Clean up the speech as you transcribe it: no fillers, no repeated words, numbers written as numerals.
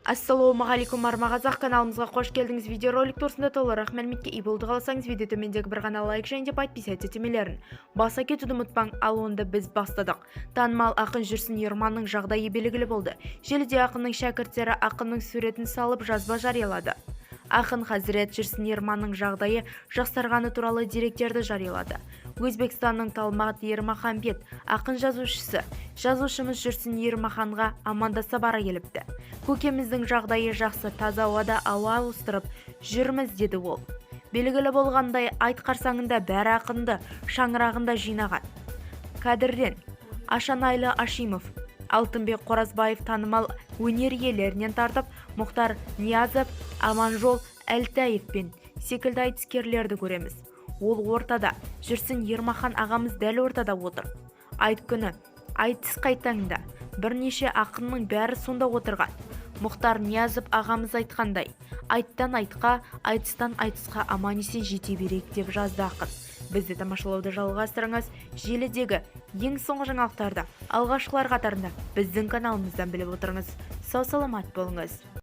Ассалаумағалейкум армағазақ, каналымызға қош келдіңіз. Видеоролик турсында толығырақ мәліметке ие болуды қаласаңыз, видео төмендегі бір ғана лайк және де подписаться етемелерін баса кетуді ұмытпаң. Ал онда біз бастадық. Танымал ақын Жүрсін Ерманның жағдайы белгілі болды. Желіде ақынның шәкірттері ақынның суретін салып жазба жариялады. Ақын Хазірет Жүрсін Ерманның жағдайы жақсарғаны туралы деректерді жариялады. Өзбекстанның Талмат Ермаханбет ақын жазушымыз Жүрсін Ермаханға амандаса бара келіпті. Көкеміздің жағдайы жақсы, таза ауада ауа ауыстырып жүрміз, деді ол. Белгілі болғандай, айт қарсаңында бәрі ақынды шаңырағында жинаған. Кадірден Ашанайлы Ашимов, Алтынбек Қоразбаев танымал өнер иелерінен тартып, Мұхтар Ниязов, Аманжол Әлтаевпен секілді айтыскерлерді көреміз. Ол ортада, Жүрсін Ермахан ағамыз дәл ортада отыр. Айт күні, айтыс қайтаңда, бірнеше ақынның бәрі сонда отырған. Мұхтар Ниязов ағамыз айтқандай, айттан айтқа, айтыстан айтысқа аман-есен жете берейік деп жазды ақын. Бізді тамашалауды жалғастырыңыз. Желідегі ең соңғы жаңалықтарды алғашқылар қатарында біздің каналымыздан біліп отырыңыз. Сау саламат болыңыз.